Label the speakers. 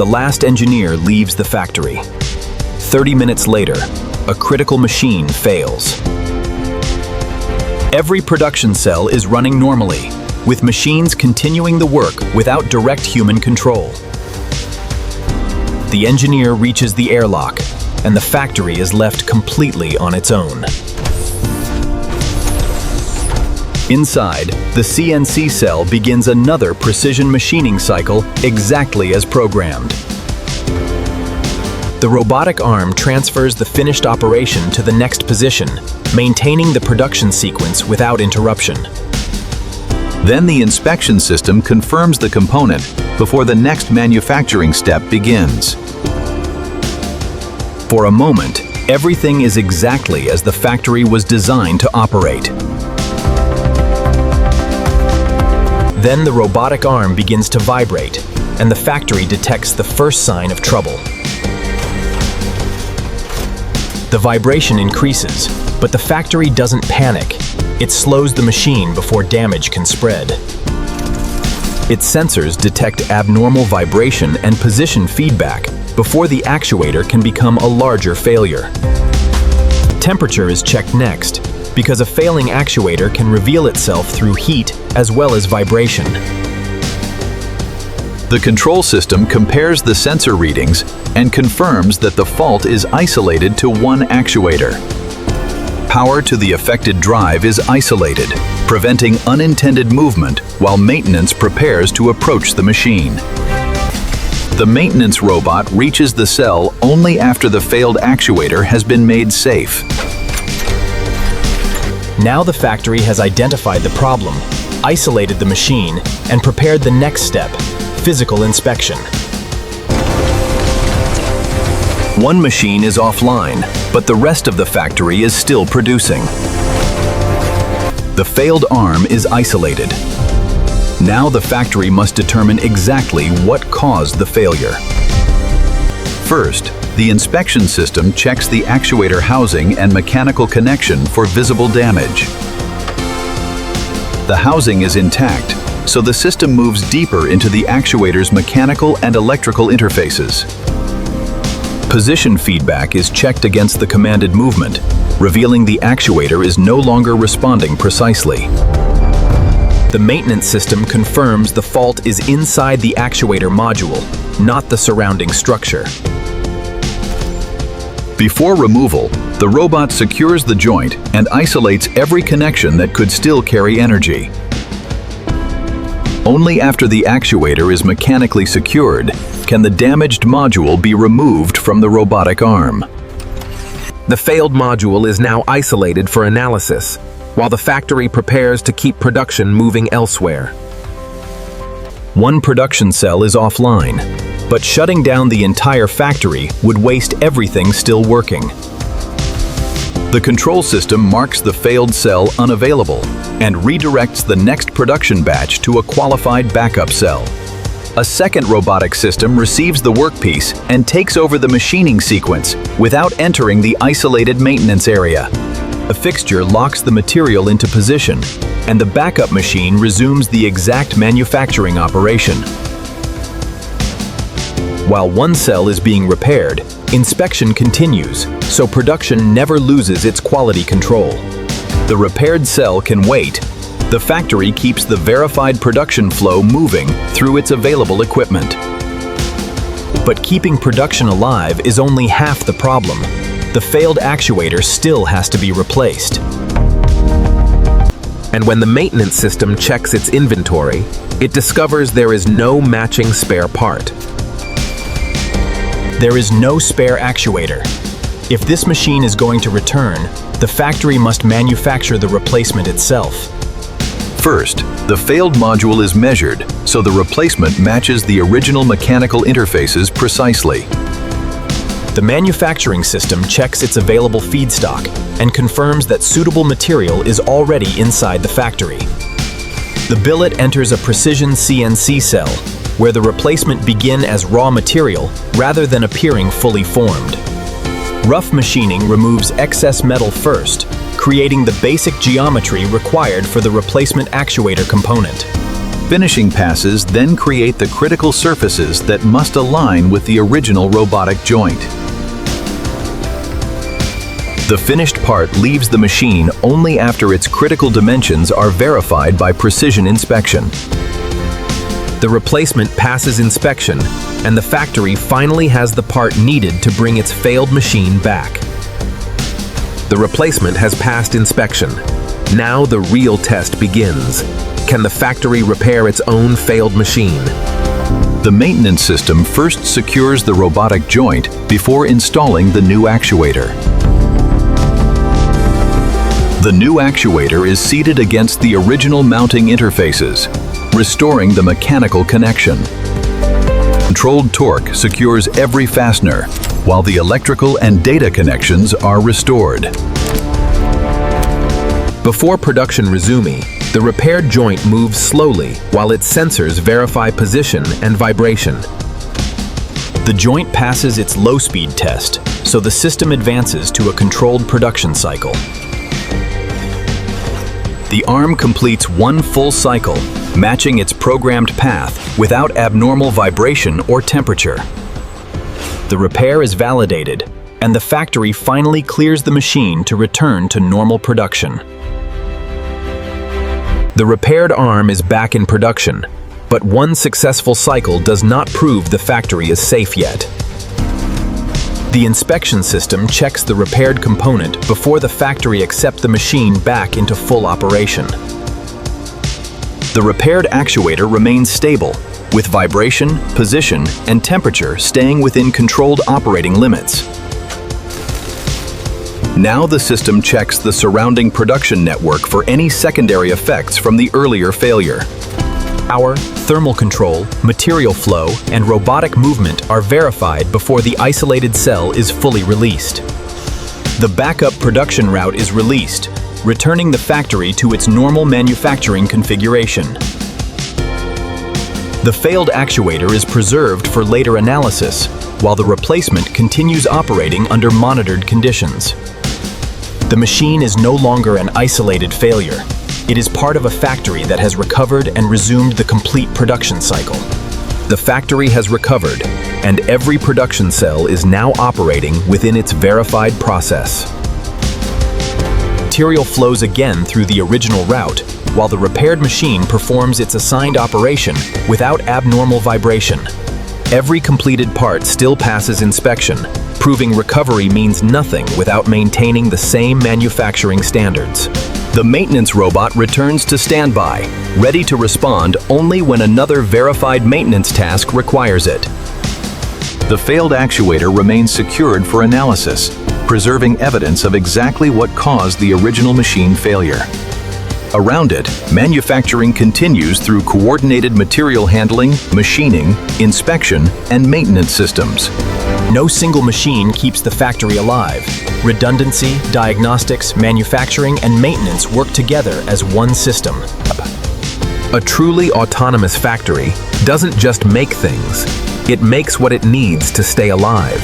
Speaker 1: The last engineer leaves the factory. 30 minutes later, a critical machine fails. Every production cell is running normally, with machines continuing the work without direct human control. The engineer reaches the airlock, and the factory is left completely on its own. Inside, the CNC cell begins another precision machining cycle exactly as programmed. The robotic arm transfers the finished operation to the next position, maintaining the production sequence without interruption.
Speaker 2: Then the inspection system confirms the component before the next manufacturing step begins. For a moment, everything is exactly as the factory was designed to operate. Then the robotic arm begins to vibrate, and the factory detects the first sign of trouble. The vibration increases, but the factory doesn't panic. It slows the machine before damage can spread. Its sensors detect abnormal vibration and position feedback before the actuator can become a larger failure. Temperature is checked next, because a failing actuator can reveal itself through heat as well as vibration. The control system compares the sensor readings and confirms that the fault is isolated to one actuator. Power to the affected drive is isolated, preventing unintended movement while maintenance prepares to approach the machine. The maintenance robot reaches the cell only after the failed actuator has been made safe.
Speaker 1: Now the factory has identified the problem, isolated the machine, and prepared the next step, physical inspection. One machine is offline, but the rest of the factory is still producing. The failed arm is isolated. Now the factory must determine exactly what caused the failure. First, the inspection system checks the actuator housing and mechanical connection for visible damage. The housing is intact, so the system moves deeper into the actuator's mechanical and electrical interfaces. Position feedback is checked against the commanded movement, revealing the actuator is no longer responding precisely. The maintenance system confirms the fault is inside the actuator module, not the surrounding structure. Before removal, the robot secures the joint and isolates every connection that could still carry energy. Only after the actuator is mechanically secured can the damaged module be removed from the robotic arm.
Speaker 3: The failed module is now isolated for analysis, while the factory prepares to keep production moving elsewhere.
Speaker 1: One production cell is offline, but shutting down the entire factory would waste everything still working.
Speaker 2: The control system marks the failed cell unavailable and redirects the next production batch to a qualified backup cell. A second robotic system receives the workpiece and takes over the machining sequence without entering the isolated maintenance area. A fixture locks the material into position, and the backup machine resumes the exact manufacturing operation. While one cell is being repaired, inspection continues, so production never loses its quality control. The repaired cell can wait. The factory keeps the verified production flow moving through its available equipment. But keeping production alive is only half the problem. The failed actuator still has to be replaced.
Speaker 3: And when the maintenance system checks its inventory, it discovers there is no matching spare part.
Speaker 1: There is no spare actuator. If this machine is going to return, the factory must manufacture the replacement itself.
Speaker 2: First, the failed module is measured, so the replacement matches the original mechanical interfaces precisely.
Speaker 1: The manufacturing system checks its available feedstock and confirms that suitable material is already inside the factory. The billet enters a precision CNC cell, where the replacement begins as raw material rather than appearing fully formed. Rough machining removes excess metal first, creating the basic geometry required for the replacement actuator component. Finishing passes then create the critical surfaces that must align with the original robotic joint. The finished part leaves the machine only after its critical dimensions are verified by precision inspection.
Speaker 3: The replacement passes inspection, and the factory finally has the part needed to bring its failed machine back. The replacement has passed inspection. Now the real test begins. Can the factory repair its own failed machine?
Speaker 1: The maintenance system first secures the robotic joint before installing the new actuator. The new actuator is seated against the original mounting interfaces, restoring the mechanical connection. Controlled torque secures every fastener, while the electrical and data connections are restored.
Speaker 3: Before production resuming, the repaired joint moves slowly while its sensors verify position and vibration.
Speaker 2: The joint passes its low-speed test, so the system advances to a controlled production cycle. The arm completes one full cycle, matching its programmed path without abnormal vibration or temperature. The repair is validated, and the factory finally clears the machine to return to normal production. The repaired arm is back in production, but one successful cycle does not prove the factory is safe yet. The inspection system checks the repaired component before the factory accepts the machine back into full operation. The repaired actuator remains stable, with vibration, position, and temperature staying within controlled operating limits. Now the system checks the surrounding production network for any secondary effects from the earlier failure. Power, thermal control, material flow, and robotic movement are verified before the isolated cell is fully released. The backup production route is released, returning the factory to its normal manufacturing configuration. The failed actuator is preserved for later analysis, while the replacement continues operating under monitored conditions. The machine is no longer an isolated failure. It is part of a factory that has recovered and resumed the complete production cycle. The factory has recovered, and every production cell is now operating within its verified process. Material flows again through the original route, while the repaired machine performs its assigned operation without abnormal vibration. Every completed part still passes inspection, proving recovery means nothing without maintaining the same manufacturing standards. The maintenance robot returns to standby, ready to respond only when another verified maintenance task requires it. The failed actuator remains secured for analysis, preserving evidence of exactly what caused the original machine failure. Around it, manufacturing continues through coordinated material handling, machining, inspection, and maintenance systems. No single machine keeps the factory alive. Redundancy, diagnostics, manufacturing, and maintenance work together as one system.
Speaker 3: A truly autonomous factory doesn't just make things, it makes what it needs to stay alive.